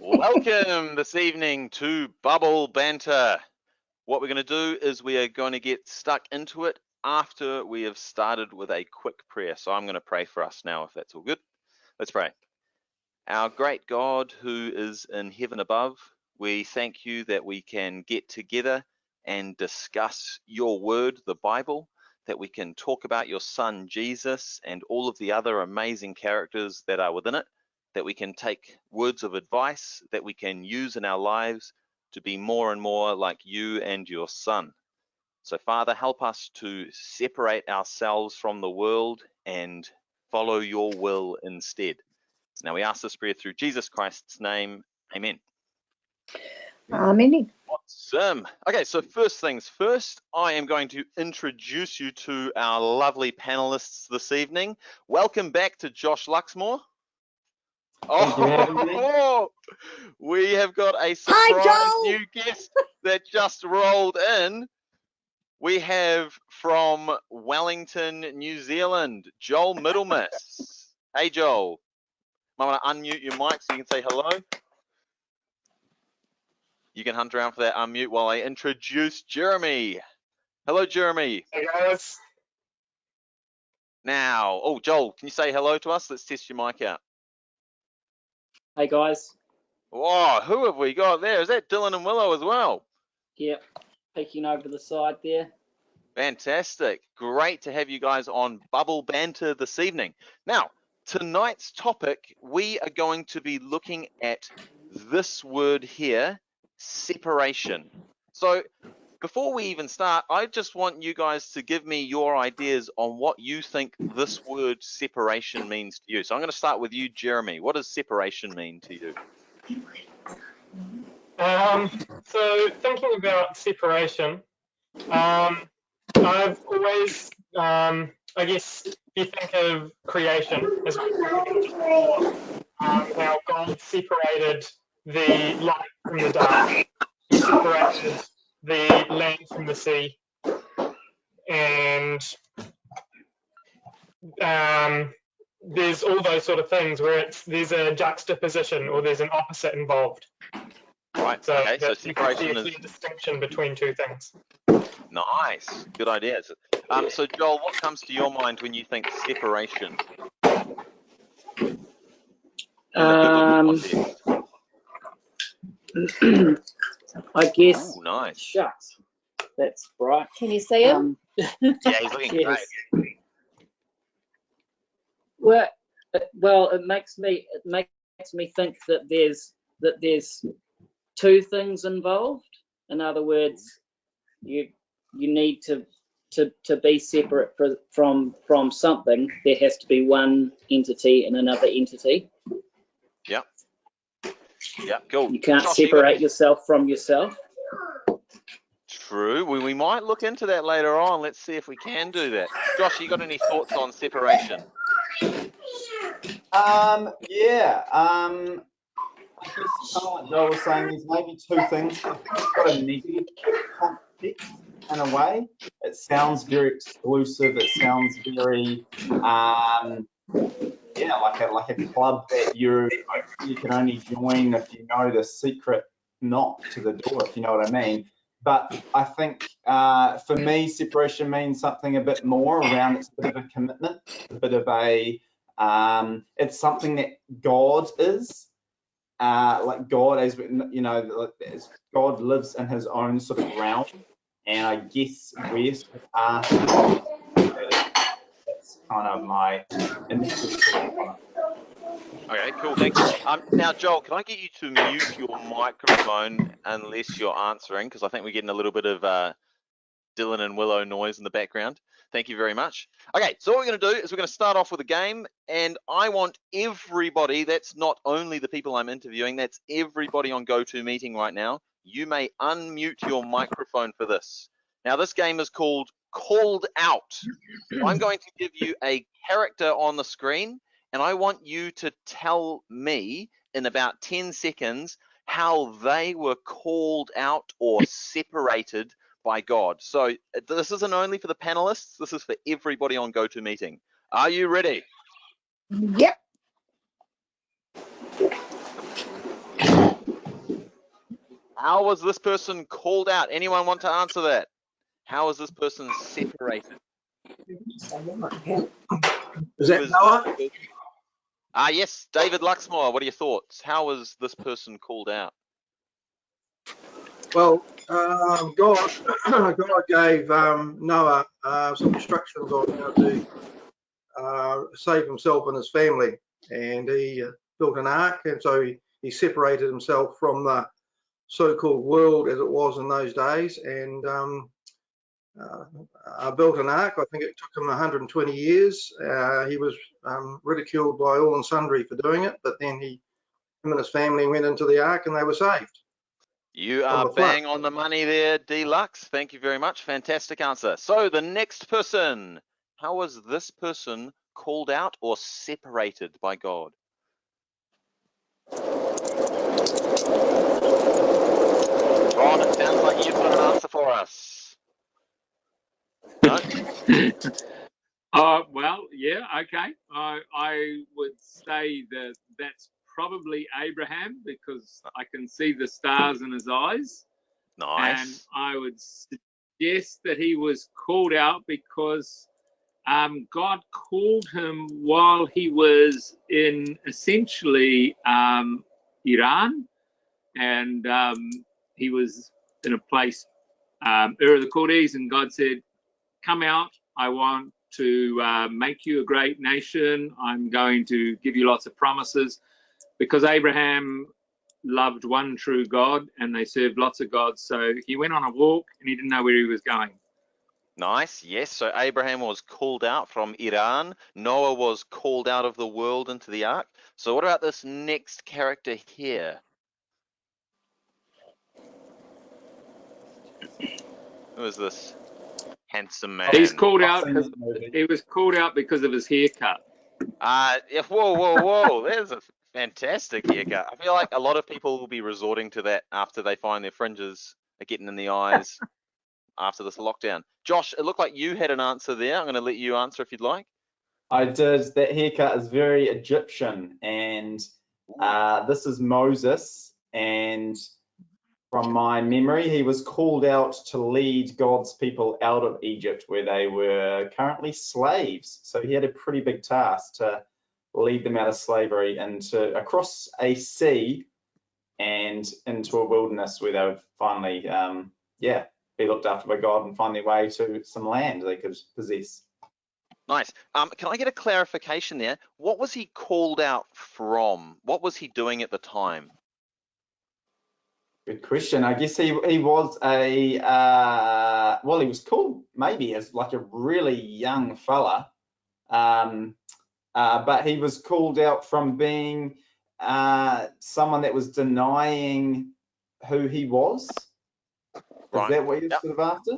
Welcome this evening to Bubble Banter. What we're going to do is we are going to get stuck into it after we have started with a quick prayer. So I'm going to pray for us now, if that's all good. Let's pray. Our great God who is in heaven above, we thank you that we can get together and discuss your word, the Bible, that we can talk about your son Jesus and all of the other amazing characters that are within it, that we can take words of advice that we can use in our lives to be more and more like you and your son. So Father, help us to separate ourselves from the world and follow your will instead. Now we ask this prayer through Jesus Christ's name. Amen. Amen. Awesome. Okay, so first things first, I am going to introduce you to our lovely panelists this evening. Welcome back to Josh Luxmore. Oh, we have got a surprise new guest that just rolled in. We have from Wellington, New Zealand, Joel Middlemiss. Hey, Joel. I want to unmute your mic so you can say hello. You can hunt around for that unmute while I introduce Jeremy. Hello, Jeremy. Hey, guys. Now, oh, Joel, can you say hello to us? Let's test your mic out. Hey, guys. Oh, who have we got there? Is that Dylan and Willow as well? Yep, peeking over the side there. Fantastic. Great to have you guys on Bubble Banter this evening. Now, tonight's topic, we are going to be looking at this word here, separation. So before we even start, I just want you guys to give me your ideas on what you think this word separation means to you. So I'm going to start with you, Jeremy. What does separation mean to you? So thinking about separation, I've always, I guess, if you think of creation as how God separated the light from the dark, He separated the land from the sea, and there's all those sort of things where there's a juxtaposition or there's an opposite involved. Right. So, okay. So you can see separation a is clear distinction between two things. nice. Good idea. So Joel, what comes to your mind when you think separation? I guess. Ooh, nice. Shucks. That's bright. Can you see him? Yeah, he's looking yes. great. Well, it makes me think that there's two things involved. In other words, you need to be separate from something. There has to be one entity and another entity. Yep. Yeah, cool. You can't Josh, separate yourself from yourself. True. We might look into that later on. Let's see if we can do that. Josh, you got any thoughts on separation? Yeah. I guess kind of like Joel was saying, there's maybe two things. I think it's got a negative context in a way. It sounds very exclusive. It sounds very, like a club that you can only join if you know the secret knock to the door, if you know what I mean. But I think for me, separation means something a bit more around. It's a bit of a commitment, a bit of a, it's something that God is. Like God, as you know, as God lives in His own sort of realm, and I guess we're sort of that's kind of my initial thought on it. Okay, cool. Thank you. Now, Joel, can I get you to mute your microphone unless you're answering? Because I think we're getting a little bit of Dylan and Willow noise in the background. Thank you very much. Okay, so what we're going to do is we're going to start off with a game, and I want everybody, that's not only the people I'm interviewing, that's everybody on GoToMeeting right now. You may unmute your microphone for this. Now, this game is called Called Out. I'm going to give you a character on the screen, and I want you to tell me in about 10 seconds how they were called out or separated by God. So this isn't only for the panelists, this is for everybody on GoToMeeting. Are you ready? Yep. How was this person called out? Anyone want to answer that? How was this person separated? Is Who that is Noah? this person? Yes, David Luxmore. What are your thoughts? How was this person called out? Well, God, God gave Noah some instructions on how to save himself and his family, and he built an ark, and so he separated himself from the so-called world as it was in those days, and built an ark. I think it took him 120 years. He was ridiculed by all and sundry for doing it, but then him and his family went into the ark and they were saved. You are bang on the money there, Deluxe. Thank you very much. Fantastic answer. So the next person, how was this person called out or separated by God? Ron, it sounds like you've got an answer for us. No? Well, yeah, okay. I would say that that's probably Abraham, because I can see the stars in his eyes. Nice. And I would suggest that he was called out because God called him while he was in essentially Iran, and he was in a place, Ur of the Chaldees, and God said, come out, I want to make you a great nation. I'm going to give you lots of promises, because Abraham loved one true God and they served lots of gods. So he went on a walk and he didn't know where he was going. Nice. Yes. So Abraham was called out from Iran. Noah was called out of the world into the ark. So what about this next character here? Who is this handsome man? He's called I've out seen because this movie. he was called out because of his haircut. Yeah, whoa. There's a fantastic haircut. I feel like a lot of people will be resorting to that after they find their fringes are getting in the eyes after this lockdown. Josh, it looked like you had an answer there. I'm going to let you answer if you'd like. I did. That haircut is very Egyptian, and this is Moses, and from my memory, he was called out to lead God's people out of Egypt, where they were currently slaves. So he had a pretty big task to lead them out of slavery and across a sea and into a wilderness where they would finally, be looked after by God and find their way to some land they could possess. Nice. Can I get a clarification there? What was he called out from? What was he doing at the time? Good question. I guess he was he was called maybe as like a really young fella, but he was called out from being someone that was denying who he was. Right. Is that what you're sort of after?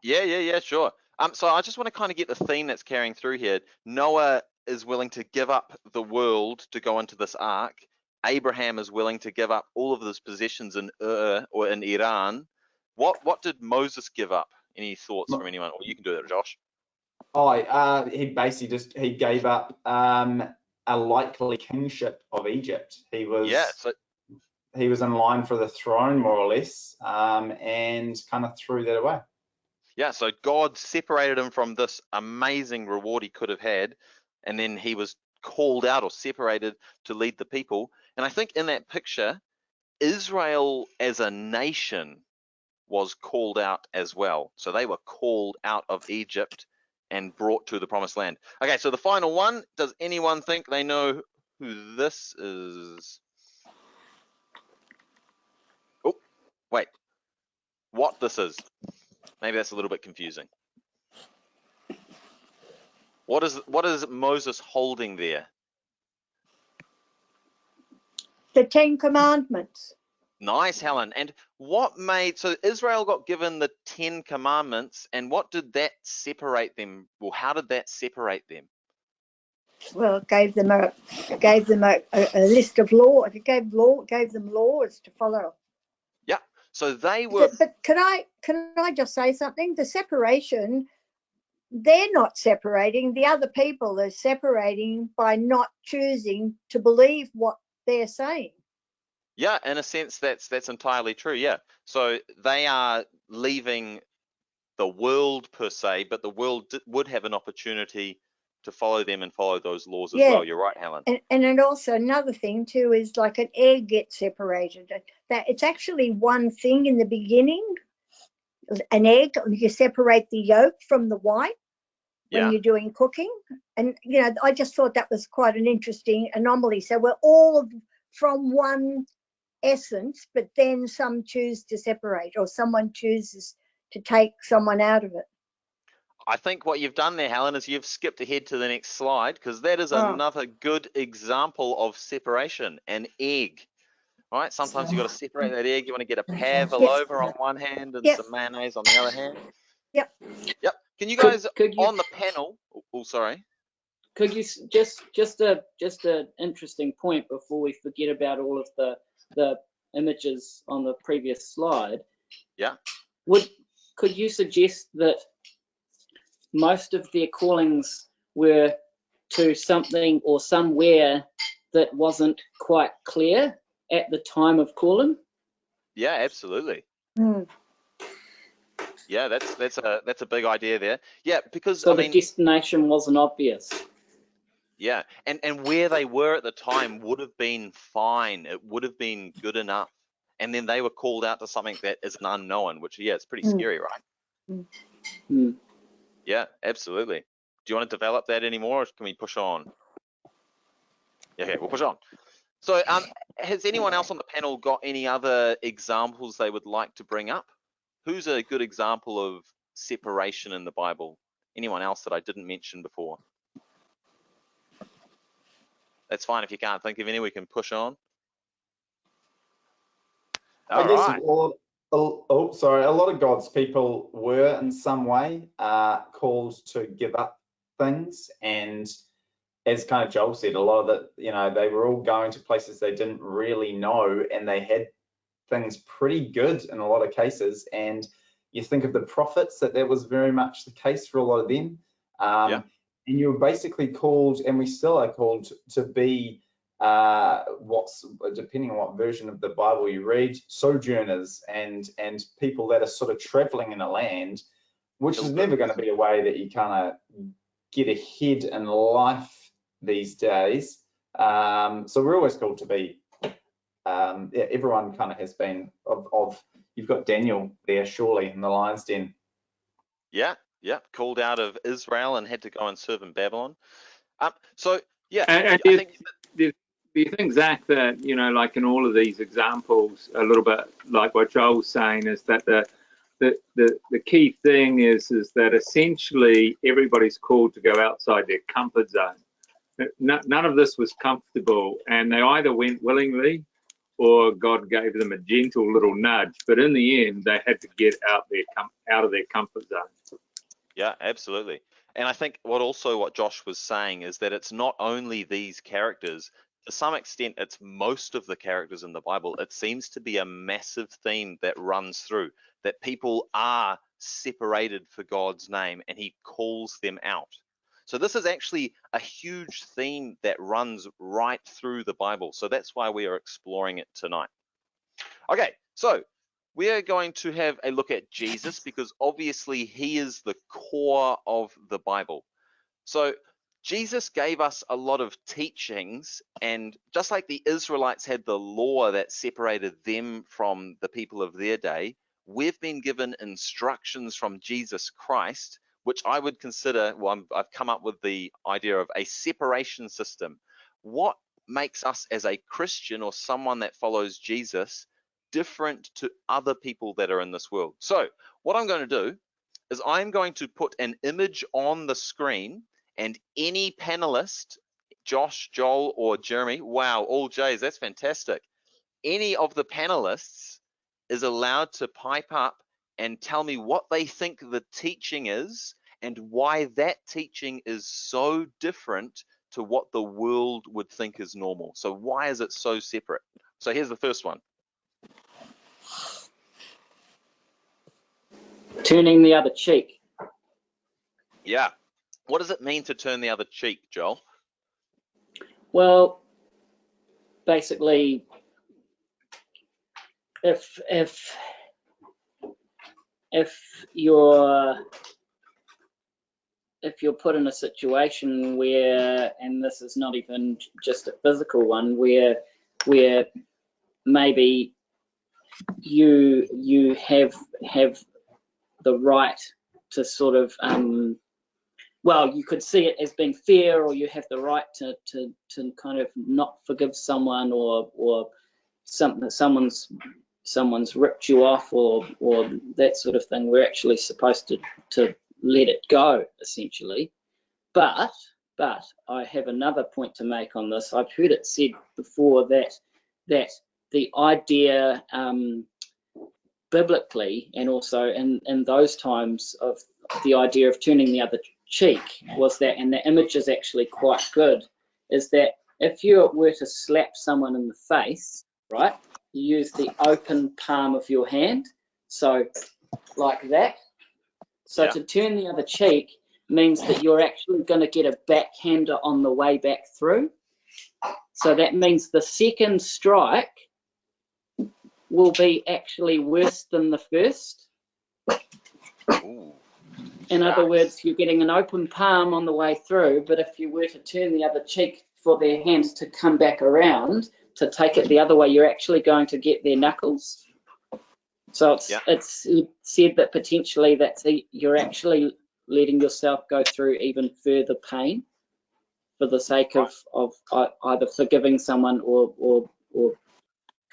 Yeah, sure. So I just want to kind of get the theme that's carrying through here. Noah is willing to give up the world to go into this ark. Abraham is willing to give up all of his possessions in Ur or in Iran. What did Moses give up? Any thoughts from anyone? Or you can do that, Josh. He basically he gave up a likely kingship of Egypt. He was in line for the throne, more or less, and kind of threw that away. Yeah, so God separated him from this amazing reward he could have had, and then he was called out or separated to lead the people. And I think in that picture, Israel as a nation was called out as well. So they were called out of Egypt and brought to the promised land. Okay, so the final one, does anyone think they know who this is? Oh, wait, what this is? Maybe that's a little bit confusing. What is Moses holding there? The 10 Commandments. Nice, Helen. And so Israel got given the 10 commandments, and what did that separate them? Well, how did that separate them? Well, it gave them a list of law. If it gave them laws to follow. Yeah. So they were. But can I just say something? The separation, they're not separating. The other people are separating by not choosing to believe what they're saying. Yeah, in a sense, that's entirely true. Yeah, so they are leaving the world per se, but the world would have an opportunity to follow them and follow those laws as Yeah. well. You're right, Helen. And then also another thing too is like an egg gets separated. That it's actually one thing in the beginning. An egg, you separate the yolk from the white when Yeah. you're doing cooking. And you know, I just thought that was quite an interesting anomaly. So we're all from one essence, but then some choose to separate, or someone chooses to take someone out of it. I think what you've done there, Helen, is you've skipped ahead to the next slide, because that is Oh. another good example of separation. An egg, right? Sometimes you've got to separate that egg. You want to get a pavlova on one hand and some mayonnaise on the other hand. Yep. Yep. Can you guys Could you- on the panel? Oh, sorry. Could you just a interesting point before we forget about all of the images on the previous slide? Yeah. Could you suggest that most of their callings were to something or somewhere that wasn't quite clear at the time of calling? Yeah, absolutely. Mm. Yeah, that's a big idea there. Yeah, because So I the mean, destination wasn't obvious. yeah, and where they were at the time would have been fine. It would have been good enough. And then they were called out to something that is an unknown, which, yeah, it's pretty scary, right? Mm. Yeah, absolutely. Do you want to develop that anymore, or can we push on? Yeah, okay, we'll push on. So, has anyone else on the panel got any other examples they would like to bring up? Who's a good example of separation in the Bible? Anyone else that I didn't mention before? That's fine if you can't think of any, we can push on. I All guess right. a lot of God's people were in some way called to give up things, and as kind of Joel said, a lot of it, you know, they were all going to places they didn't really know, and they had things pretty good in a lot of cases. And you think of the prophets, that was very much the case for a lot of them. Yeah. And you were basically called, and we still are called, to be what's, depending on what version of the Bible you read, sojourners and people that are sort of traveling in a land, which is never going to be a way that you kind of get ahead in life these days. So we're always called to be, yeah, everyone kind of has been of you've got Daniel there surely in the lion's den. Yeah, yeah, called out of Israel and had to go and serve in Babylon. So yeah, And I think do you think, Zach, that, you know, like in all of these examples, a little bit like what Joel's saying, is that the key thing is that essentially everybody's called to go outside their comfort zone. None of this was comfortable, and they either went willingly or God gave them a gentle little nudge. But in the end, they had to get out of their comfort zone. yeah, absolutely. And I think what Josh was saying is that it's not only these characters, to some extent, it's most of the characters in the Bible. It seems to be a massive theme that runs through, that people are separated for God's name and he calls them out. So this is actually a huge theme that runs right through the Bible. So that's why we are exploring it tonight. Okay, so we are going to have a look at Jesus, because obviously he is the core of the Bible. So Jesus gave us a lot of teachings, and just like the Israelites had the law that separated them from the people of their day, we've been given instructions from Jesus Christ, which I would consider, well, I've come up with the idea of a separation system. What makes us as a Christian or someone that follows Jesus different to other people that are in this world? So what I'm going to do is I'm going to put an image on the screen, and any panelist, Josh, Joel, or Jeremy, wow, all J's, that's fantastic. Any of the panelists is allowed to pipe up and tell me what they think the teaching is and why that teaching is so different to what the world would think is normal. So why is it so separate? So here's the first one. Turning the other cheek. Yeah. What does it mean to turn the other cheek, Joel? Well, basically, if you're put in a situation where, and this is not even just a physical one, where maybe you have the right to sort of well, you could see it as being fair, or you have the right to kind of not forgive someone, or something, someone's ripped you off, or that sort of thing. We're actually supposed to let it go, essentially. But I have another point to make on this. I've heard it said before that the idea biblically, and also in those times, of the idea of turning the other cheek was that, and the image is actually quite good, is that if you were to slap someone in the face, right, you use the open palm of your hand, so like that. So to turn the other cheek means that you're actually going to get a backhander on the way back through. So that means the second strike will be actually worse than the first. Ooh, in other words, you're getting an open palm on the way through, but if you were to turn the other cheek for their hands to come back around to take it the other way, you're actually going to get their knuckles. So it's said that potentially you're actually letting yourself go through even further pain for the sake of either forgiving someone or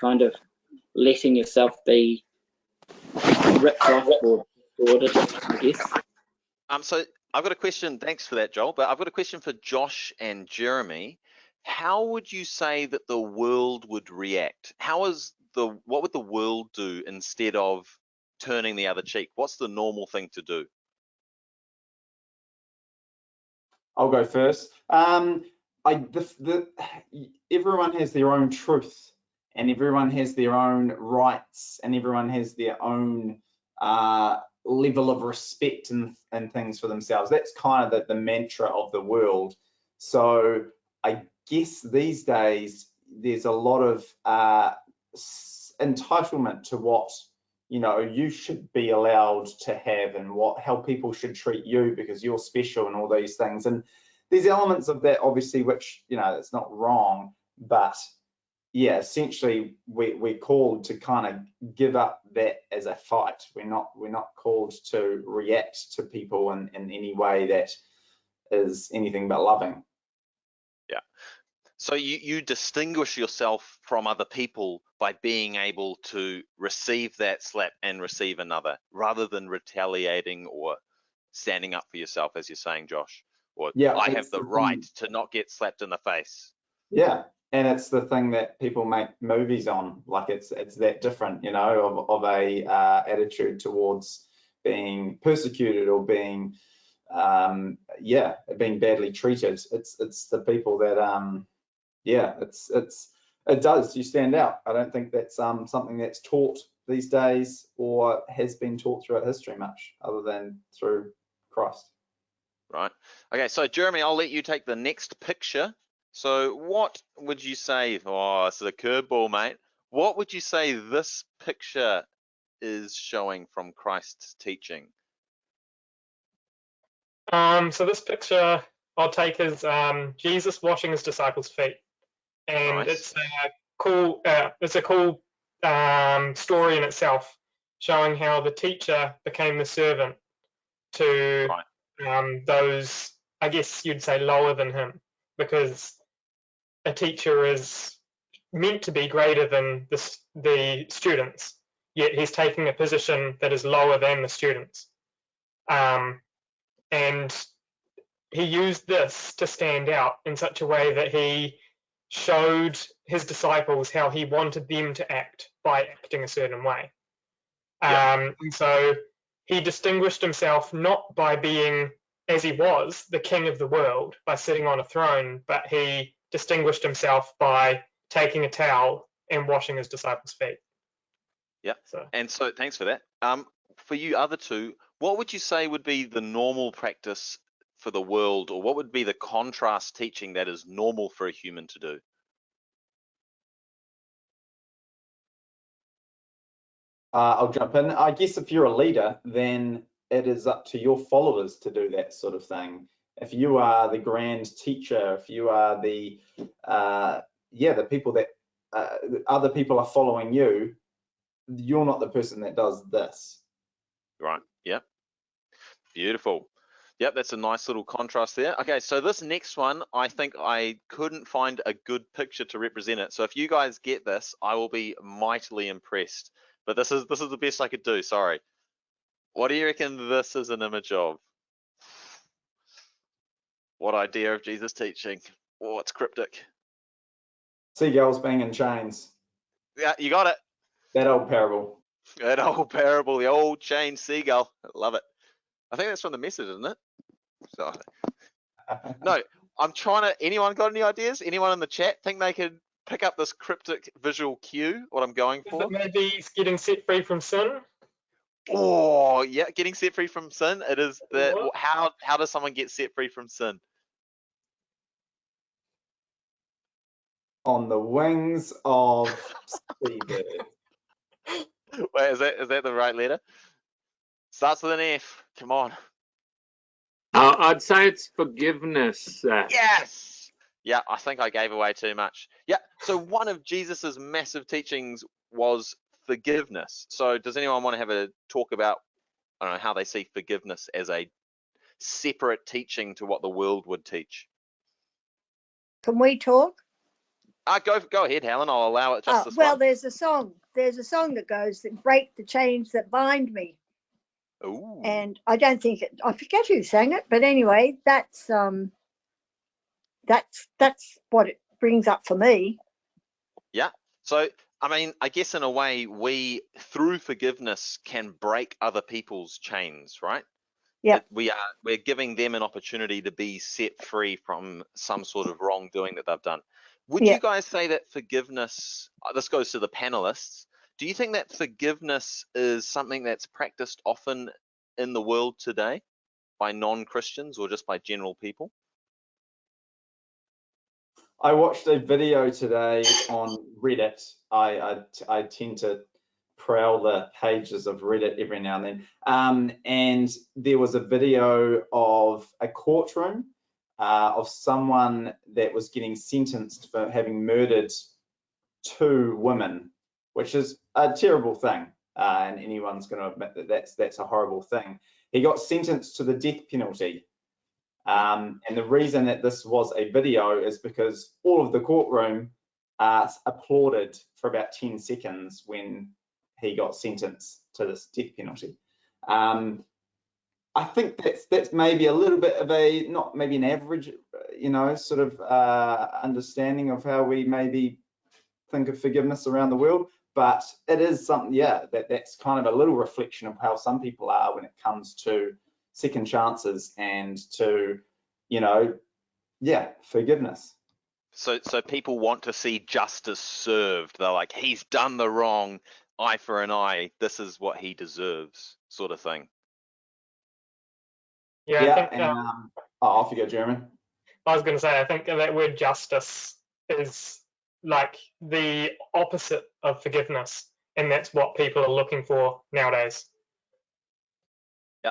kind of letting yourself be ripped off or ordered, I guess. So I've got a question. Thanks for that, Joel. But I've got a question for Josh and Jeremy. How would you say that the world would react? What would the world do instead of turning the other cheek? What's the normal thing to do? I'll go first. Everyone has their own truth, and everyone has their own rights, and everyone has their own level of respect and things for themselves. That's kind of the mantra of the world. So I guess these days there's a lot of entitlement to what you should be allowed to have, and how people should treat you because you're special and all these things. And there's elements of that, obviously, which it's not wrong, but yeah, essentially we're called to kind of give up that as a fight. We're not called to react to people in any way that is anything but loving. Yeah. So you distinguish yourself from other people by being able to receive that slap and receive another, rather than retaliating or standing up for yourself, as you're saying, Josh. Or I have the right to not get slapped in the face. Yeah, and it's the thing that people make movies on. Like it's that different, of a attitude towards being persecuted or being being badly treated. It's the people that it does. You stand out. I don't think that's something that's taught these days or has been taught throughout history much, other than through Christ. Right. Okay, so Jeremy, I'll let you take the next picture. So what would you say, oh, it's a curveball, mate. What would you say this picture is showing from Christ's teaching? So this picture I'll take as Jesus washing his disciples' feet, and Nice. it's a cool story in itself, showing how the teacher became the servant to those, I guess you'd say, lower than him, because a teacher is meant to be greater than the students, yet he's taking a position that is lower than the students. And he used this to stand out in such a way that he showed his disciples how he wanted them to act by acting a certain way. And so he distinguished himself not by being, as he was, the king of the world, by sitting on a throne, but he distinguished himself by taking a towel and washing his disciples' feet. Yeah. And so thanks for that. For you other two, what would you say would be the normal practice for the world, or what would be the contrast teaching that is normal for a human to do? I'll jump in. I guess if you're a leader, then it is up to your followers to do that sort of thing. If you are the grand teacher, if you are the the people that other people are following you, you're not the person that does this. Right. Yep. Beautiful. Yep, that's a nice little contrast there. Okay, so this next one, I think I couldn't find a good picture to represent it. So if you guys get this, I will be mightily impressed. But this is the best I could do. Sorry. What do you reckon this is an image of? What idea of Jesus teaching? Oh, it's cryptic. Seagulls being in chains. Yeah, you got it. That old parable. That old parable, the old chained seagull. I love it. I think that's from the Message, isn't it? So, no, I'm trying to. Anyone got any ideas? Anyone in the chat think they could pick up this cryptic visual cue? What I'm going Is for? it maybe it's getting set free from sin? Oh, yeah, getting set free from sin. It is the What? how does someone get set free from sin? On the wings of seabird. Wait, is that the right letter? Starts with an F. Come on. I'd say it's forgiveness. Yes. Yeah, I think I gave away too much. Yeah. So one of Jesus's massive teachings was forgiveness. So does anyone want to have a talk about, I don't know, how they see forgiveness as a separate teaching to what the world would teach? Can we talk? Go ahead, Helen. I'll allow it just this Well, one. there's a song that goes that break the chains that bind me. Ooh. And I don't think I forget who sang it, but anyway, that's what it brings up for me. Yeah. So, I mean, I guess in a way, we, through forgiveness, can break other people's chains, right? Yep. We're giving them an opportunity to be set free from some sort of wrongdoing that they've done. Would you guys say that forgiveness, this goes to the panelists, do you think that forgiveness is something that's practiced often in the world today by non-Christians or just by general people? I watched a video today on Reddit. I tend to prowl the pages of Reddit every now and then. And there was a video of a courtroom of someone that was getting sentenced for having murdered 2 women, which is a terrible thing. And anyone's going to admit that that's a horrible thing. He got sentenced to the death penalty. And the reason that this was a video is because all of the courtroom applauded for about 10 seconds when he got sentenced to this death penalty. I think that's maybe a little bit of a, not maybe an average, sort of understanding of how we maybe think of forgiveness around the world, but it is something, that's kind of a little reflection of how some people are when it comes to second chances and to, forgiveness. So people want to see justice served. They're like, he's done the wrong, eye for an eye. This is what he deserves, sort of thing. Yeah, I think, off you go, Jeremy. I was going to say, I think that word justice is like the opposite of forgiveness, and that's what people are looking for nowadays. Yeah.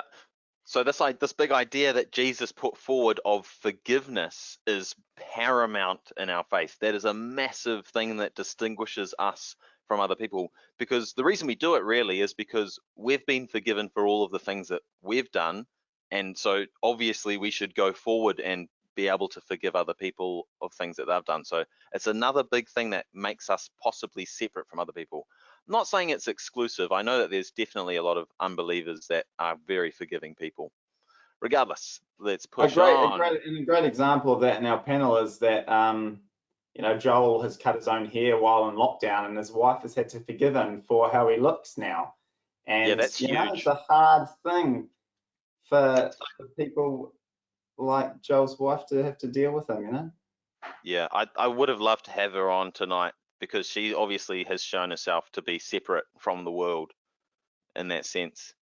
So this big idea that Jesus put forward of forgiveness is paramount in our faith. That is a massive thing that distinguishes us from other people, because the reason we do it really is because we've been forgiven for all of the things that we've done. And so obviously we should go forward and be able to forgive other people of things that they've done. So it's another big thing that makes us possibly separate from other people. I'm not saying it's exclusive. I know that there's definitely a lot of unbelievers that are very forgiving people. Regardless, let's push on. A great example of that in our panel is that, Joel has cut his own hair while in lockdown, and his wife has had to forgive him for how he looks now. And yeah, that's huge. It's a hard thing for people like Joel's wife to have to deal with him, Yeah, I would have loved to have her on tonight, because she obviously has shown herself to be separate from the world in that sense.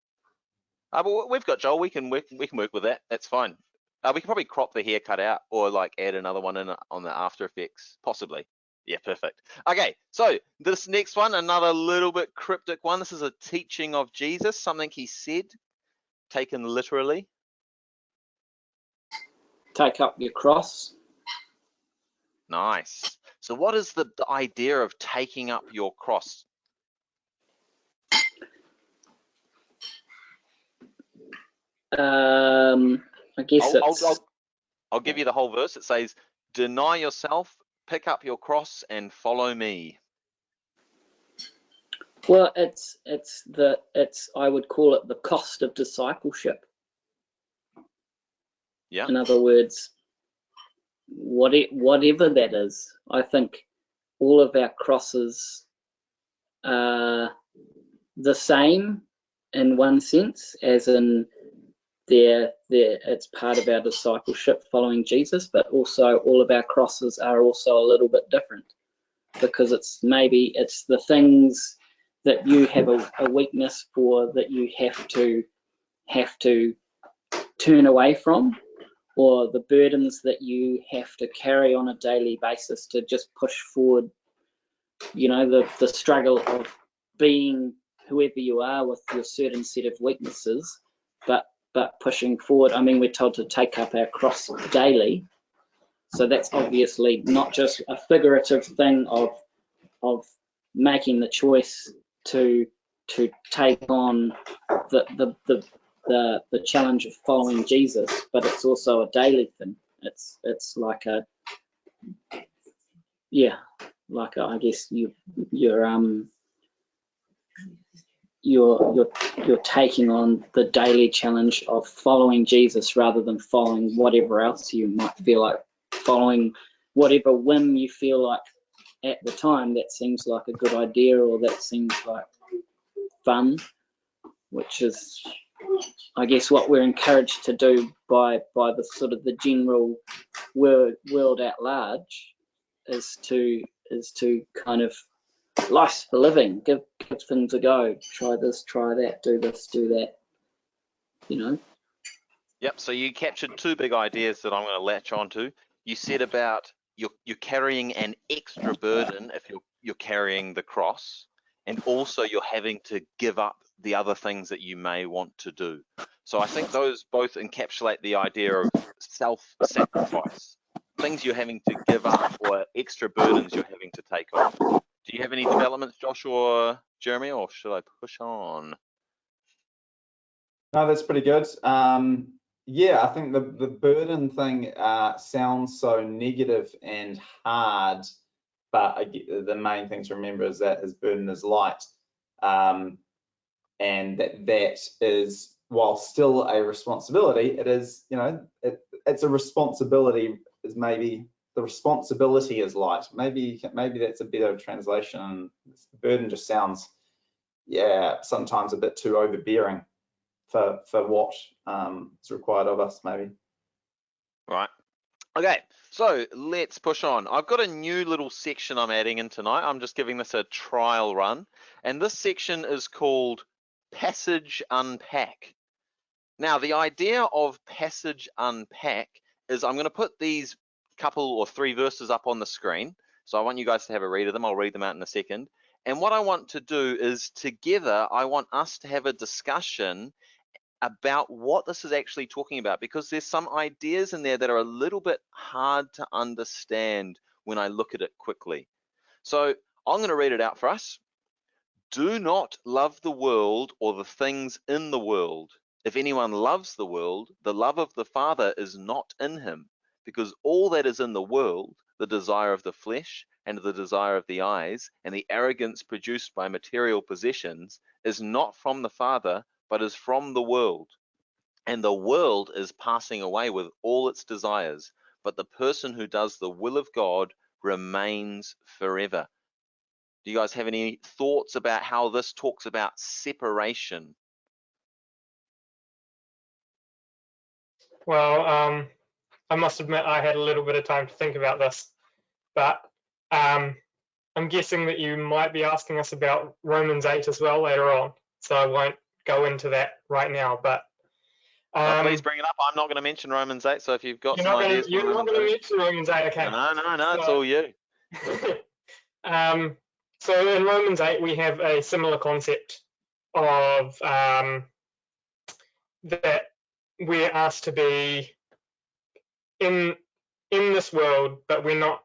But we've got Joel. We can work with that. That's fine. We can probably crop the hair cut out, or like add another one in on the After Effects, possibly. Yeah, perfect. Okay, so this next one, another little bit cryptic one. This is a teaching of Jesus, something he said, taken literally. Take up your cross. Nice. So what is the idea of taking up your cross? I guess I'll give you the whole verse. It says, deny yourself, pick up your cross and follow me. well, it's I would call it the cost of discipleship. Yeah. In other words, whatever that is, I think all of our crosses are the same in one sense, as in it's part of our discipleship following Jesus, but also all of our crosses are also a little bit different, because it's the things that you have a weakness for, that you have to turn away from, or the burdens that you have to carry on a daily basis to just push forward, the struggle of being whoever you are with your certain set of weaknesses, but pushing forward. I mean, we're told to take up our cross daily, so that's obviously not just a figurative thing of making the choice to take on the challenge of following Jesus, but it's also a daily thing. It's like I guess you're taking on the daily challenge of following Jesus rather than following whatever else you might feel like following, whatever whim you feel like at the time that seems like a good idea, or that seems like fun, which is, I guess, what we're encouraged to do by the sort of the general world at large, is to kind of life for living, give things a go, try this, try that, do this, do that, Yep, so you captured two big ideas that I'm going to latch onto. You said about you're carrying an extra burden if you're carrying the cross, and also you're having to give up the other things that you may want to do. So I think those both encapsulate the idea of self-sacrifice, things you're having to give up or extra burdens you're having to take on. Do you have any developments, Josh or Jeremy, or should I push on? No, that's pretty good. Yeah, I think the burden thing sounds so negative and hard, but the main thing to remember is that his burden is light, and that is, while still a responsibility, it is, it's a responsibility. Is maybe the responsibility is light. Maybe that's a better translation. Burden just sounds, sometimes a bit too overbearing for what is required of us, maybe. Right. Okay, so let's push on. I've got a new little section I'm adding in tonight. I'm just giving this a trial run, and this section is called Passage Unpack. Now, the idea of Passage Unpack is I'm going to put these couple or three verses up on the screen, so I want you guys to have a read of them. I'll read them out in a second. And what I want to do is, together, I want us to have a discussion about what this is actually talking about, because there's some ideas in there that are a little bit hard to understand when I look at it quickly. So I'm going to read it out for us. Do not love the world or the things in the world. If anyone loves the world, the love of the Father is not in him, because all that is in the world, the desire of the flesh and the desire of the eyes and the arrogance produced by material possessions, is not from the Father, but is from the world. And the world is passing away with all its desires, but the person who does the will of God remains forever. Do you guys have any thoughts about how this talks about separation? Well, I must admit I had a little bit of time to think about this, but I'm guessing that you might be asking us about Romans 8 as well later on, so I won't go into that right now, but please bring it up. I'm not going to mention Romans 8, so if you've got you're some not ideas, you're not going to mention Romans 8, okay? No, it's all you. So in Romans 8, we have a similar concept of that we're asked to be in this world, but we're not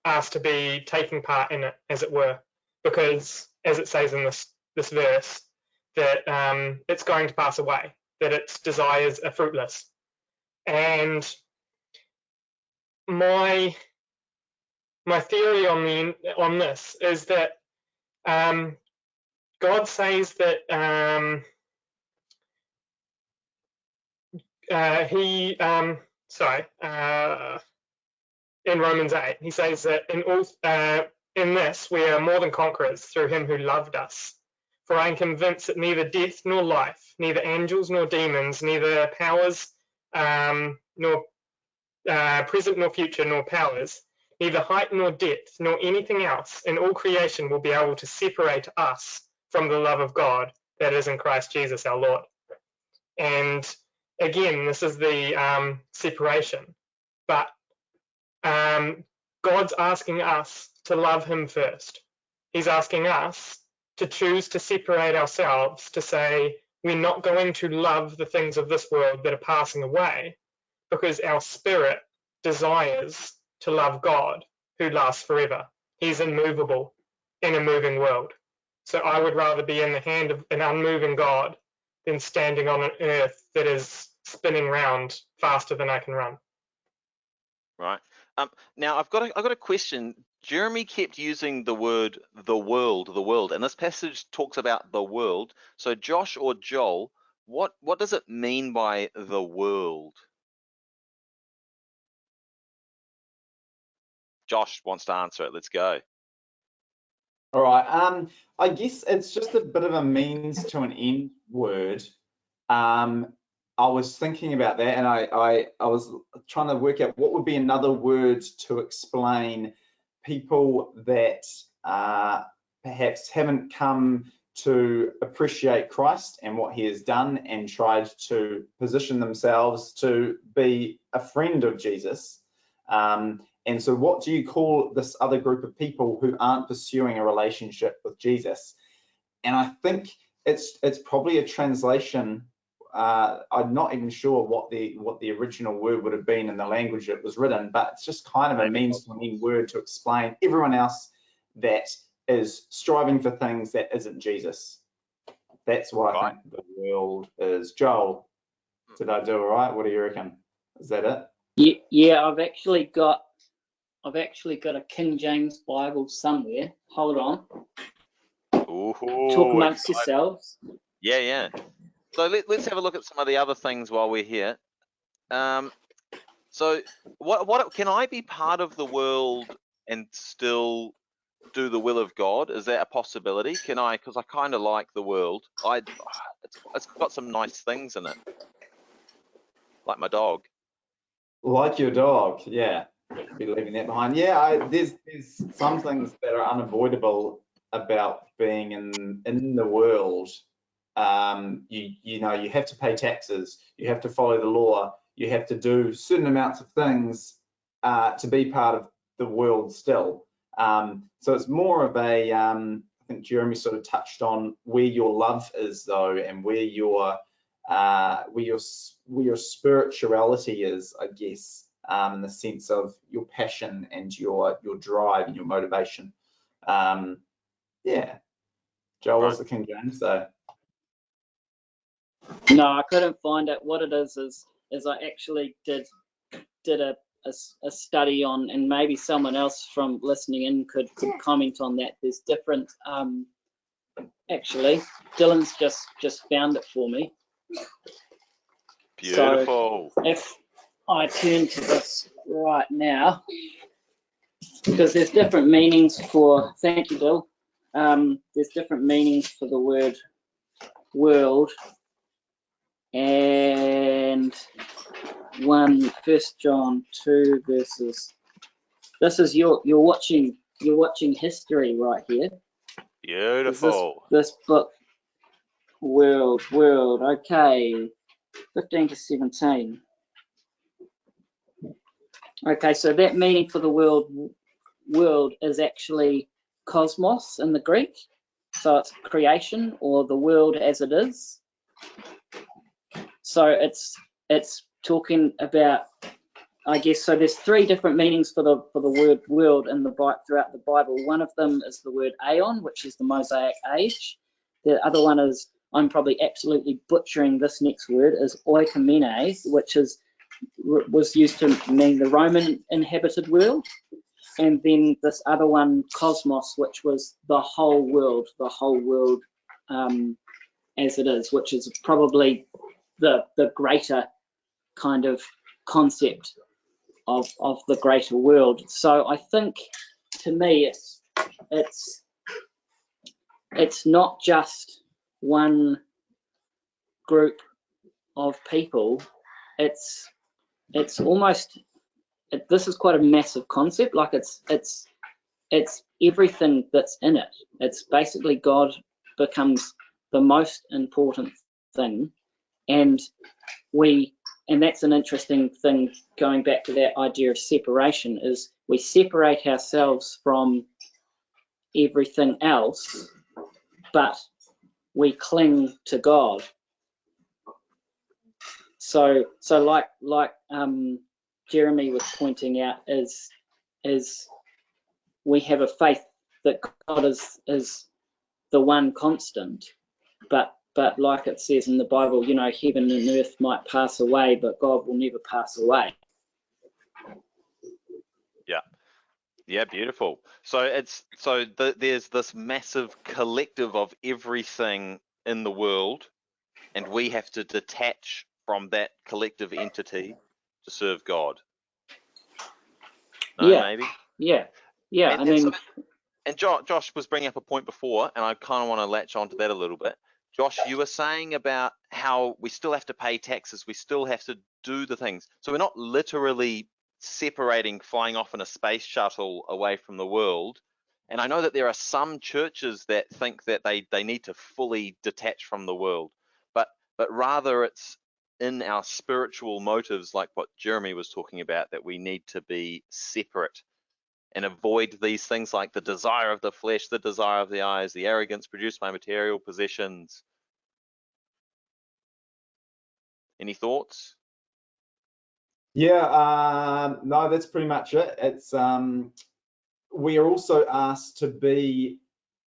asked to be taking part in it, as it were, because, as it says in this verse, that it's going to pass away, that its desires are fruitless. And my theory on this is that God says that in Romans 8, he says that in this we are more than conquerors through him who loved us. For I am convinced that neither death nor life, neither angels nor demons, neither powers nor present nor future nor powers, neither height nor depth nor anything else in all creation will be able to separate us from the love of God that is in Christ Jesus our Lord. And again, this is the separation, but God's asking us to love him first. He's asking us to choose to separate ourselves, to say we're not going to love the things of this world that are passing away, because our spirit desires to love God who lasts forever. He's immovable in a moving world. So I would rather be in the hand of an unmoving God than standing on an earth that is spinning round faster than I can run. Right. Now I've got a question. Jeremy kept using the word the world, and this passage talks about the world. So Josh or Joel, what does it mean by the world? Josh wants to answer it. Let's go. All right. I guess it's just a bit of a means to an end word. I was thinking about that, and I was trying to work out what would be another word to explain people that perhaps haven't come to appreciate Christ and what he has done and tried to position themselves to be a friend of Jesus. And so what do you call this other group of people who aren't pursuing a relationship with Jesus? And I think it's probably a translation. I'm not even sure what the original word would have been in the language it was written, but it's just kind of a means to an end word to explain everyone else that is striving for things that isn't Jesus. That's what I think the world is. Joel, did I do all right? What do you reckon? Is that it? Yeah, I've actually got a King James Bible somewhere. Hold on. Ooh, Talk amongst yourselves. Yeah. So let's have a look at some of the other things while we're here. So what can I be part of the world and still do the will of God? Is that a possibility? Can I? Because I kind of like the world. It's got some nice things in it, like my dog. Like your dog, yeah. Be leaving that behind. Yeah, there's some things that are unavoidable about being in the world. You know, you have to pay taxes, you have to follow the law, you have to do certain amounts of things to be part of the world still. So it's more of a, I think Jeremy sort of touched on where your love is though, and where your spirituality is, I guess, in the sense of your passion and your drive and your motivation. Yeah. Joel, what's the King James though? No, I couldn't find out. What it is I actually did a study on, and maybe someone else from listening in could comment on that. There's different. Actually, Dylan's just found it for me. Beautiful. So if I turn to this right now, because there's different meanings for. Thank you, Bill. There's different meanings for the word world, and 1 John 2 verses. This is you're watching history right here. Beautiful. This book, world. Okay, 15 to 17. Okay, so that meaning for the world is actually cosmos in the Greek. So it's creation, or the world as it is. So it's talking about, I guess, so there's three different meanings for the word world in throughout the Bible. One of them is the word aeon, which is the Mosaic age. The other one is, I'm probably absolutely butchering this next word, is oikoumene, which was used to mean the Roman inhabited world. And then this other one, cosmos, which was the whole world as it is, which is probably the greater kind of concept of the greater world. So I think, to me, it's not just one group of people. It's almost, this is quite a massive concept. Like it's everything that's in it. It's basically God becomes the most important thing, and that's an interesting thing, going back to that idea of separation, is we separate ourselves from everything else, but we cling to God. So like Jeremy was pointing out, is we have a faith that God is the one constant, but like it says in the Bible, you know, heaven and earth might pass away, but God will never pass away. Yeah, beautiful. So there's this massive collective of everything in the world, and we have to detach from that collective entity to serve God. No, Yeah. maybe? Yeah. And Josh was bringing up a point before, and I kind of want to latch onto that a little bit. Josh, you were saying about how we still have to pay taxes, we still have to do the things. So we're not literally separating, flying off in a space shuttle away from the world. And I know that there are some churches that think that they need to fully detach from the world, but rather it's in our spiritual motives, like what Jeremy was talking about, that we need to be separate and avoid these things like the desire of the flesh, the desire of the eyes, the arrogance produced by material possessions. Any thoughts? Yeah, no, that's pretty much it. It's we are also asked to be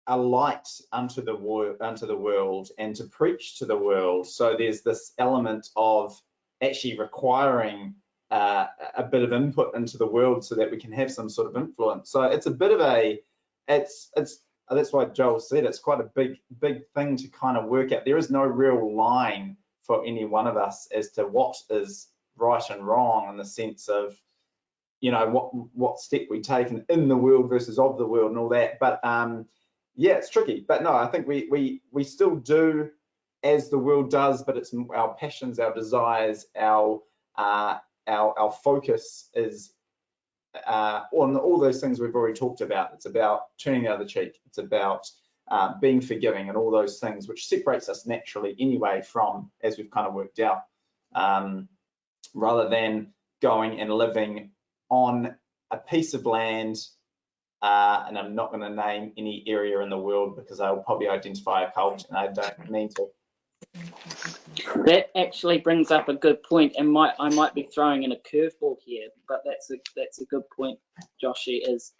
a light unto the world and to preach to the world. So there's this element of actually requiring a bit of input into the world so that we can have some sort of influence. So it's a bit of it's that's why Joel said it's quite a big thing to kind of work out. There is no real line for any one of us as to what is right and wrong, in the sense of, you know, what step we take in the world versus of the world and all that. But yeah, it's tricky. But no, I think we still do as the world does, but it's our passions, our desires, our focus is on all those things we've already talked about. It's about turning the other cheek. It's about being forgiving and all those things, which separates us naturally anyway from, as we've kind of worked out, rather than going and living on a piece of land, and I'm not going to name any area in the world because I'll probably identify a cult, and I don't mean to. That actually brings up a good point, and I might be throwing in a curveball here, but that's a good point, Joshy. Is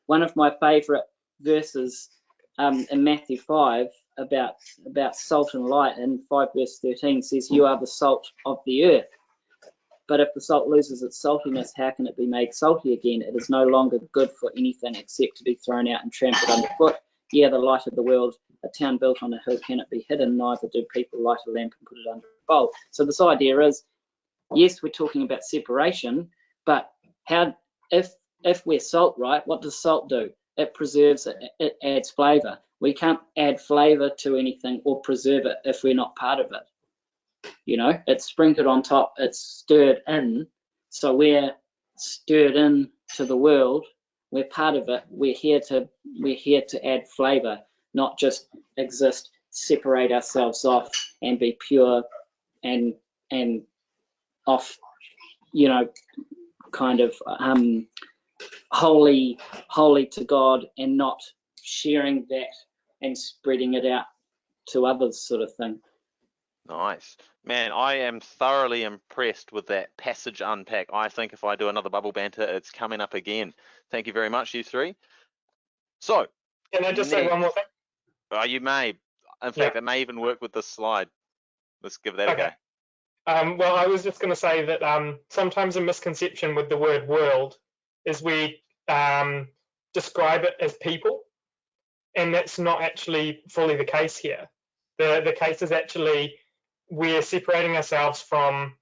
one of my favourite verses in Matthew 5 about salt and light, and 5 verse 13 says, "You are the salt of the earth. But if the salt loses its saltiness, how can it be made salty again? It is no longer good for anything except to be thrown out and trampled underfoot. Yeah, the light of the world, a town built on a hill cannot be hidden, neither do people light a lamp and put it under a bowl." So this idea is, yes, we're talking about separation, but if we're salt, right, what does salt do? It preserves it, it adds flavour. We can't add flavour to anything or preserve it if we're not part of it. You know, it's sprinkled on top, it's stirred in. So we're stirred in to the world. We're part of it. We're here to add flavour, not just exist, separate ourselves off, and be pure and off, you know, kind of holy to God, and not sharing that and spreading it out to others, sort of thing. Nice. Man, I am thoroughly impressed with that passage unpack. I think if I do another bubble banter, it's coming up again. Thank you very much, you three. So, Can I just say one more thing? You may. In fact, it may even work with this slide. Let's give that a go. Well, I was just going to say that sometimes a misconception with the word world is we describe it as people, and that's not actually fully the case here. The case is actually we're separating ourselves from,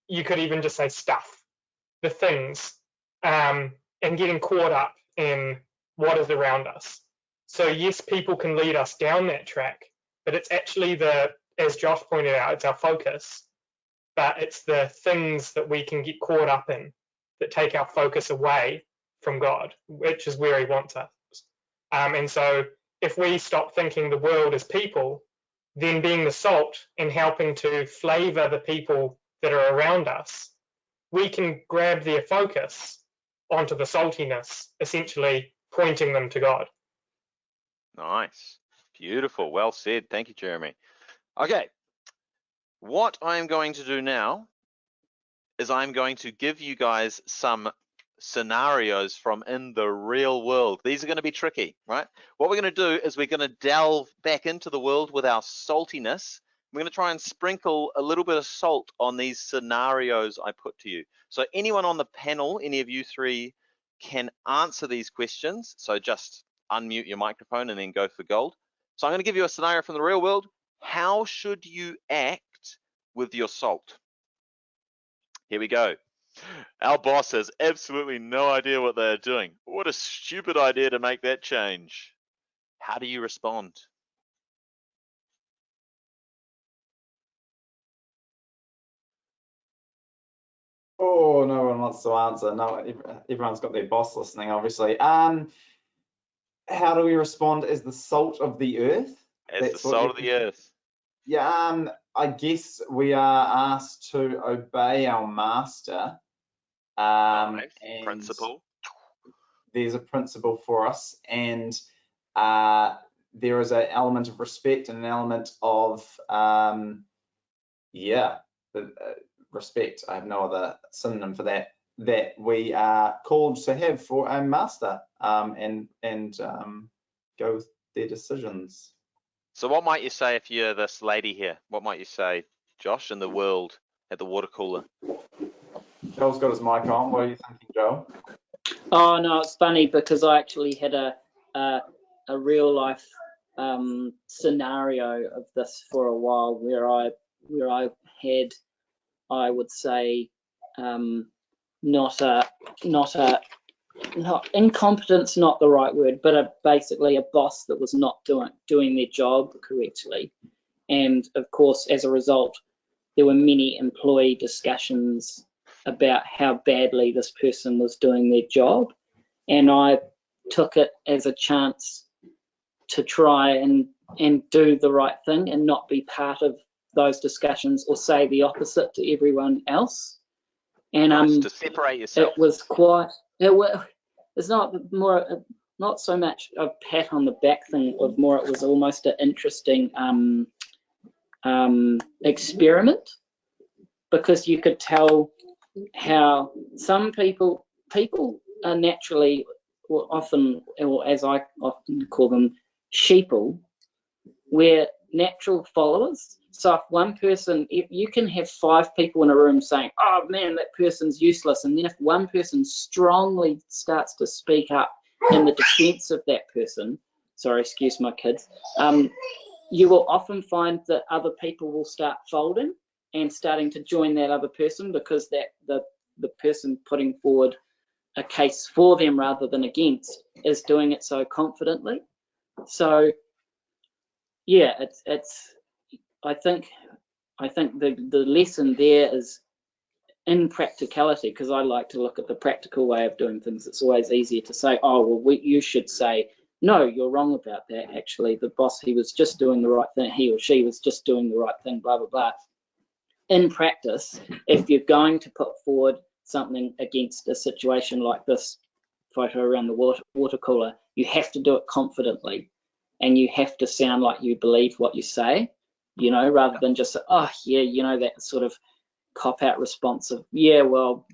you could even just say stuff, the things, and getting caught up in what is around us. So yes, people can lead us down that track, but it's actually as Josh pointed out, it's our focus, but it's the things that we can get caught up in that take our focus away from God, which is where he wants us. And so if we stop thinking the world is people, then being the salt and helping to flavor the people that are around us, we can grab their focus onto the saltiness, essentially pointing them to God. Nice. Beautiful. Well said. Thank you, Jeremy. Okay. What I'm going to do now is I'm going to give you guys some scenarios from in the real world. These are going to be tricky, right? What we're going to do is we're going to delve back into the world with our saltiness. We're going to try and sprinkle a little bit of salt on these scenarios I put to you. So anyone on the panel, any of you three, can answer these questions. So just unmute your microphone and then go for gold. So I'm going to give you a scenario from the real world. How should you act with your salt? Here we go. Our boss has absolutely no idea what they're doing. What a stupid idea to make that change. How do you respond? Oh, no one wants to answer. No, everyone's got their boss listening, obviously. How do we respond as the salt of the earth? As the salt of the earth. Yeah, I guess we are asked to obey our master. Nice. And Principle. there's a principle for us, and there is an element of respect and an element of respect. I have no other synonym for that we are called to have for a master, and go with their decisions. So what might you say if you're this lady here? What might you say, Josh, in the world at the water cooler? Joel's got his mic on. What are you thinking, Joel? Oh no, it's funny because I actually had a real life scenario of this for a while where I had, I would say, not incompetence, not the right word, but basically a boss that was not doing their job correctly. And of course, as a result, there were many employee discussions about how badly this person was doing their job. And I took it as a chance to try and do the right thing and not be part of those discussions or say the opposite to everyone else. And nice, to separate yourself. It was it's not so much a pat on the back thing, of more it was almost an interesting experiment, because you could tell how some people are naturally, or often, or as I often call them, sheeple. We're natural followers. So if one person, if you can have 5 people in a room saying, oh man, that person's useless, and then if one person strongly starts to speak up in the defense of that person, sorry, excuse my kids, you will often find that other people will start folding and starting to join that other person, because that the person putting forward a case for them rather than against is doing it so confidently. So yeah, it's I think the lesson there is in practicality, because I like to look at the practical way of doing things. It's always easier to say, oh well, you should say, no, you're wrong about that. Actually, the boss, he was just doing the right thing. He or she was just doing the right thing, blah, blah, blah. In practice, if you're going to put forward something against a situation like this photo around the water cooler, you have to do it confidently, and you have to sound like you believe what you say, you know, rather than just, oh yeah, you know, that sort of cop-out response of, yeah, well,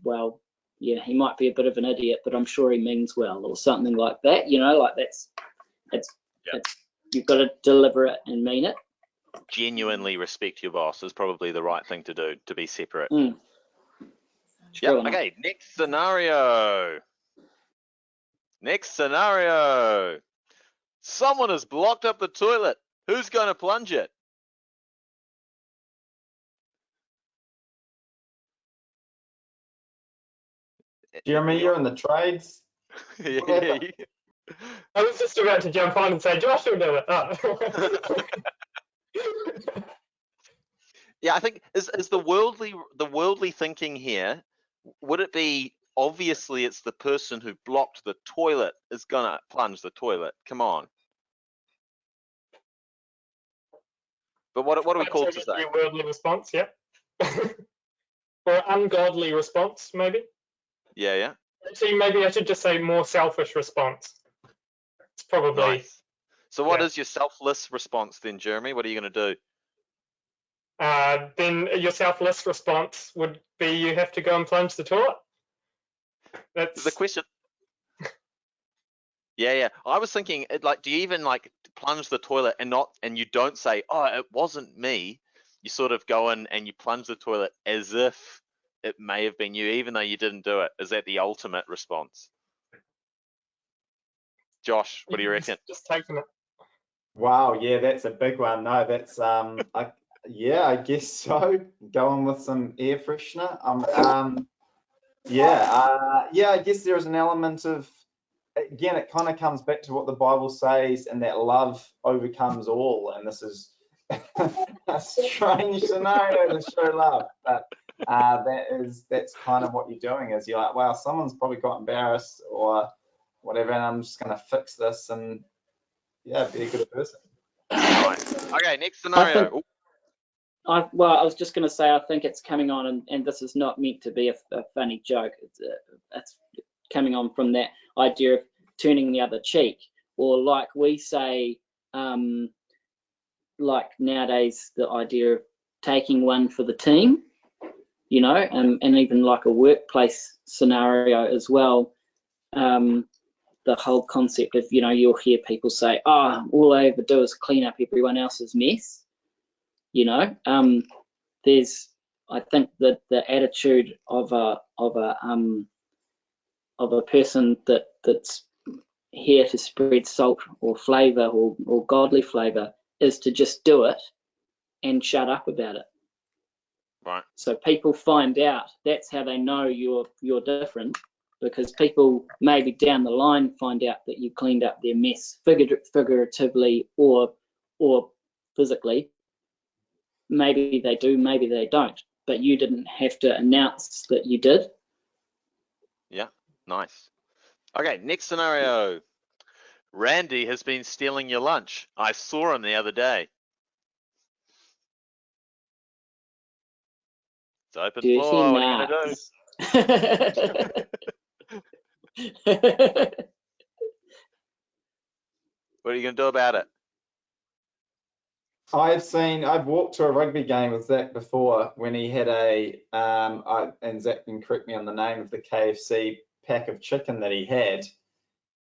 yeah, he might be a bit of an idiot, but I'm sure he means well, or something like that, you know, like that's you've got to deliver it and mean it. Genuinely respect your boss is probably the right thing to do, to be separate. True Yep. enough. Okay, next scenario. Someone has blocked up the toilet. Who's going to plunge it? Jeremy, you're in the trades. Yeah. I was just about to jump on and say, Josh will do it. Oh. Yeah, I think is the worldly thinking here, would it be obviously it's the person who blocked the toilet is gonna plunge the toilet? Come on. But what are we called to say? Worldly response, yeah. Or ungodly response, maybe. Yeah. Actually, maybe I should just say more selfish response. It's probably Nice. So what yeah. is your selfless response then, Jeremy? What are you going to do? Then your selfless response would be you have to go and plunge the toilet. That's The question. Yeah. I was thinking, like, do you even like plunge the toilet and you don't say, oh, it wasn't me. You sort of go in and you plunge the toilet as if it may have been you, even though you didn't do it. Is that the ultimate response? Josh, what do you reckon? Just taking it. Wow, yeah, that's a big one. No, that's yeah, I guess so. Going with some air freshener. Yeah, I guess there is an element of, again, it kind of comes back to what the Bible says, and that love overcomes all. And this is a strange scenario to show love, but that's kind of what you're doing. Is you're like, wow, someone's probably got embarrassed or whatever, and I'm just gonna fix this and yeah, be a good person. Nice. Okay, next scenario. I was just going to say, I think it's coming on, and this is not meant to be a funny joke. It's coming on from that idea of turning the other cheek, or like we say, like nowadays, the idea of taking one for the team, you know, and even like a workplace scenario as well. The whole concept of, you know, you'll hear people say, oh, all I ever do is clean up everyone else's mess. You know, I think that the attitude of a person that's here to spread salt or flavour or godly flavour is to just do it and shut up about it. Right. So people find out. That's how they know you're different, because people maybe down the line find out that you cleaned up their mess, figuratively or physically. Maybe they do, maybe they don't, but you didn't have to announce that you did. Yeah, nice. Okay, next scenario. Randy has been stealing your lunch. I saw him the other day. It's open Dirty floor. What are you going to do? What are you going to do about it? I've walked to a rugby game with Zach before when he had and Zach can correct me on the name of the KFC pack of chicken that he had.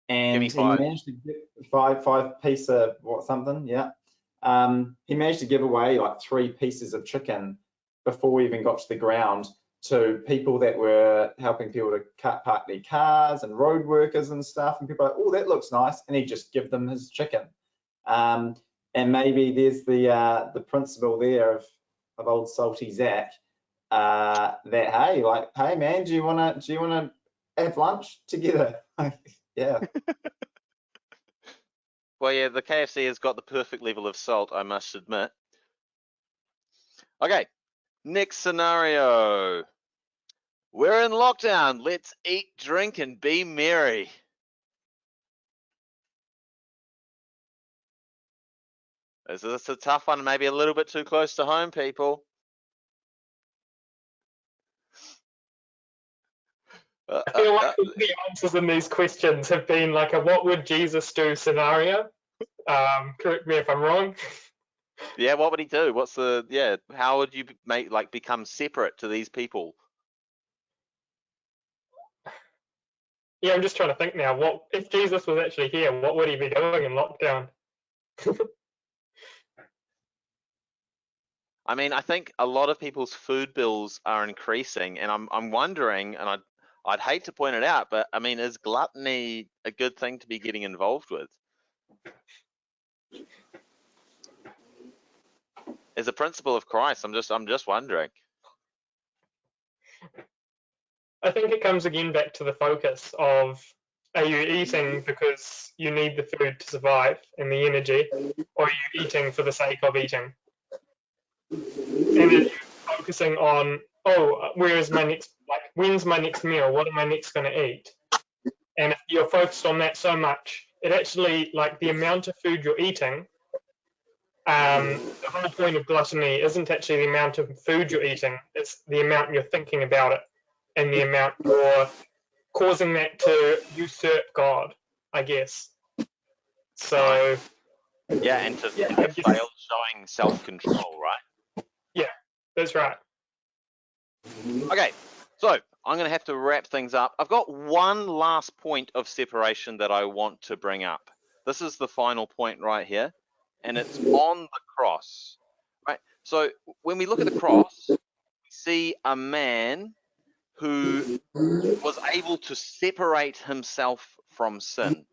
And Give me five. He managed to get five piece of something, yeah. He managed to give away like 3 pieces of chicken before we even got to the ground to people that were helping people to park their cars and road workers and stuff. And people are like, oh, that looks nice. And he'd just give them his chicken. And maybe there's the principle there of old salty Zach, that hey man, do you wanna have lunch together? Yeah. Well, yeah, the KFC has got the perfect level of salt, I must admit. Okay, next scenario. We're in lockdown. Let's eat, drink, and be merry. This is a tough one, maybe a little bit too close to home, people. I feel like the answers in these questions have been like a "what would Jesus do" scenario. Correct me if I'm wrong. Yeah, what would he do? What's the, yeah, how would you become separate to these people? Yeah, I'm just trying to think now. What if Jesus was actually here? What would he be doing in lockdown? I mean, I think a lot of people's food bills are increasing, and I'm wondering, and I'd hate to point it out, but I mean, is gluttony a good thing to be getting involved with? As a principle of Christ, I'm just wondering. I think it comes again back to the focus of, are you eating because you need the food to survive and the energy, or are you eating for the sake of eating? And if you're focusing on, oh, when's my next meal? What am I next going to eat? And if you're focused on that so much, it actually, like the amount of food you're eating, the whole point of gluttony isn't actually the amount of food you're eating, it's the amount you're thinking about it and the amount you're causing that to usurp God, I guess. So, yeah, and to yeah, fail showing self-control, right? Yeah, that's right. Okay, so I'm going to have to wrap things up. I've got one last point of separation that I want to bring up. This is the final point right here, and it's on the cross, right? So when we look at the cross, we see a man who was able to separate himself from sin,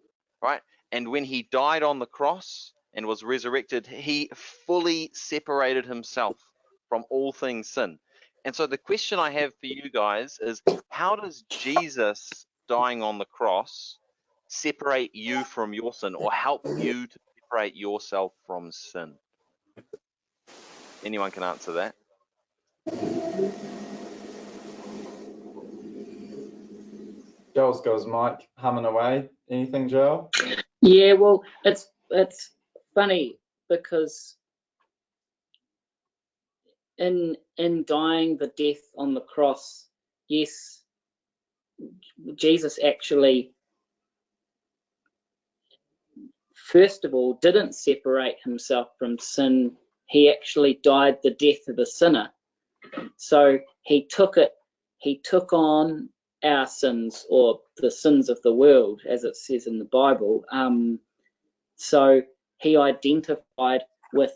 right? And when he died on the cross and was resurrected, he fully separated himself from all things sin. And so the question I have for you guys is, how does Jesus dying on the cross separate you from your sin, or help you to separate yourself from sin? Anyone can answer that. Joel's got his mic humming away. Anything, Joel? Yeah, well, it's funny because in dying the death on the cross, yes, Jesus actually, first of all, didn't separate himself from sin. He actually died the death of a sinner. So he took on our sins, or the sins of the world, as it says in the Bible. So he identified with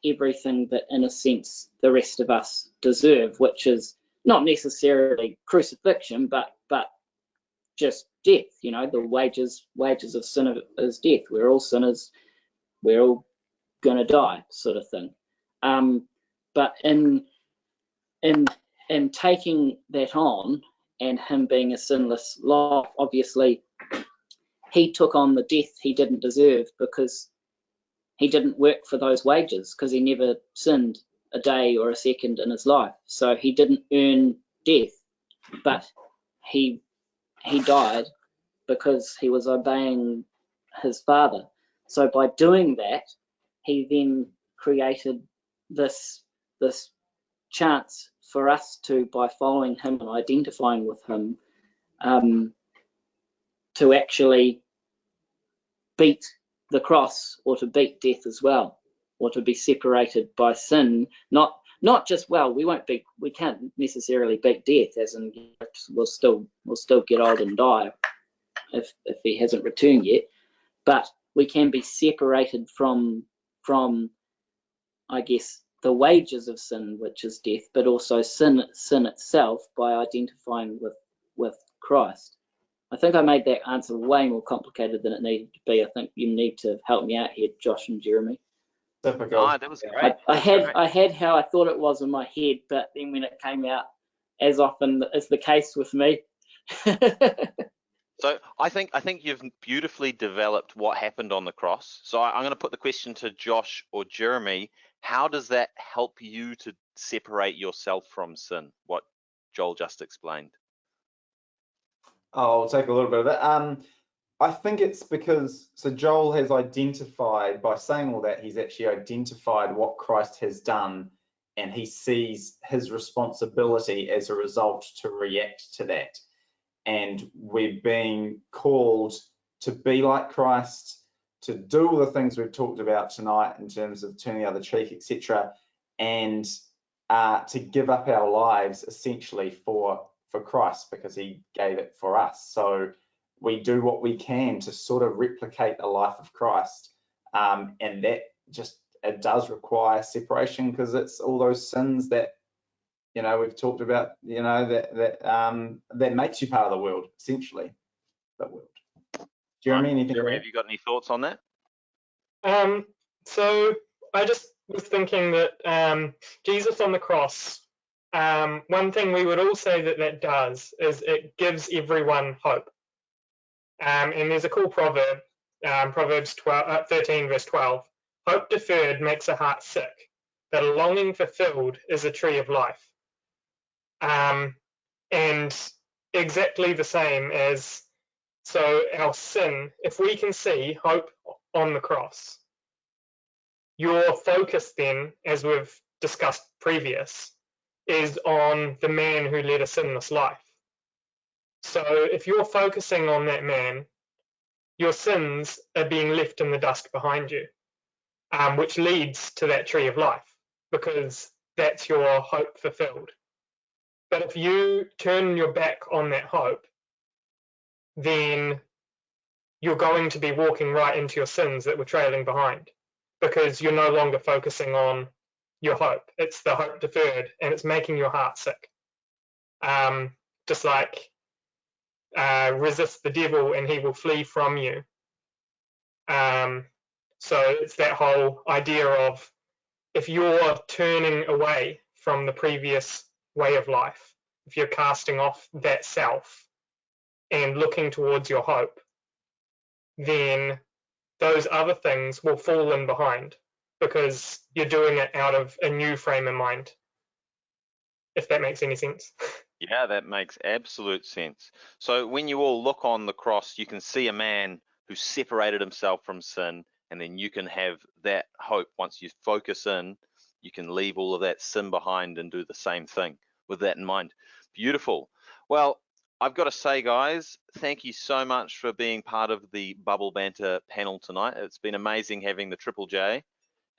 everything that, in a sense, the rest of us deserve, which is not necessarily crucifixion, but just death. You know, the wages of sin is death. We're all sinners. We're all gonna die, sort of thing. But in taking that on, and him being a sinless life, obviously he took on the death he didn't deserve, because he didn't work for those wages, because he never sinned a day or a second in his life. So he didn't earn death, but he died because he was obeying his Father. So by doing that, he then created this chance for us to, by following him and identifying with him, to actually beat the cross, or to beat death as well, or to be separated by sin. Not just, well, we can't necessarily beat death, as in we'll still get old and die if he hasn't returned yet, but we can be separated from I guess the wages of sin, which is death, but also sin itself, by identifying with Christ. I think I made that answer way more complicated than it needed to be. I think you need to help me out here, Josh and Jeremy. Typical. Oh, that was great. I had how I thought it was in my head, but then when it came out, as often is the case with me. So I think you've beautifully developed what happened on the cross. So I'm going to put the question to Josh or Jeremy. How does that help you to separate yourself from sin? What Joel just explained. I'll take a little bit of it. I think it's because, so Joel has identified, by saying all that, he's actually identified what Christ has done, and he sees his responsibility as a result to react to that. and we're being called to be like Christ, to do all the things we've talked about tonight in terms of turning the other cheek, etc., and to give up our lives essentially for Christ, because he gave it for us. So we do what we can to sort of replicate the life of Christ, and that just, it does require separation, because it's all those sins that, you know, we've talked about, you know, that makes you part of the world, essentially, the world. Jeremy, anything? Jeremy, have you got any thoughts on that? So I just was thinking that Jesus on the cross, one thing we would all say that does is it gives everyone hope. And there's a cool proverb, Proverbs 13 verse 12. Hope deferred makes a heart sick, but a longing fulfilled is a tree of life. And exactly the same as, so our sin, if we can see hope on the cross, your focus then, as we've discussed previous, is on the man who led a sinless life. So if you're focusing on that man, your sins are being left in the dust behind you, which leads to that tree of life, because that's your hope fulfilled. But if you turn your back on that hope, then you're going to be walking right into your sins that were trailing behind, because you're no longer focusing on your hope. It's the hope deferred, and it's making your heart sick. Just like resist the devil and he will flee from you. So it's that whole idea of, if you're turning away from the previous way of life, if you're casting off that self and looking towards your hope, then those other things will fall in behind, because you're doing it out of a new frame of mind, if that makes any sense. Yeah, that makes absolute sense. So when you all look on the cross, you can see a man who separated himself from sin, and then you can have that hope. Once you focus in, you can leave all of that sin behind and do the same thing with that in mind. Beautiful. Well, I've got to say, guys, thank you so much for being part of the Bubble Banter panel tonight. It's been amazing having the Triple J,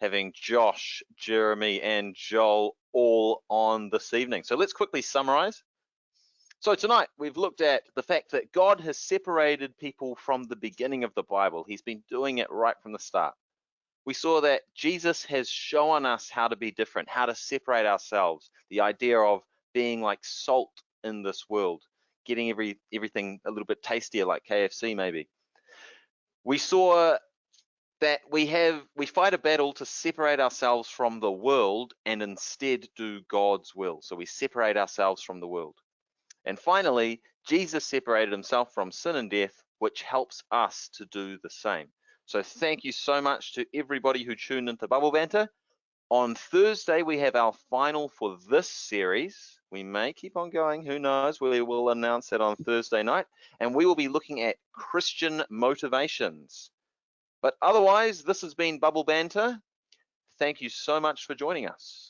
having Josh, Jeremy, and Joel all on this evening. So let's quickly summarize. So tonight we've looked at the fact that God has separated people from the beginning of the Bible. He's been doing it right from the start. We saw that Jesus has shown us how to be different, how to separate ourselves, the idea of being like salt in this world, getting everything a little bit tastier, like KFC maybe. We saw that we fight a battle to separate ourselves from the world and instead do God's will. So we separate ourselves from the world. And finally, Jesus separated himself from sin and death, which helps us to do the same. So thank you so much to everybody who tuned into Bubble Banter. On Thursday, we have our final for this series. We may keep on going, who knows? We will announce that on Thursday night. And we will be looking at Christian motivations. But otherwise, this has been Bubble Banter. Thank you so much for joining us.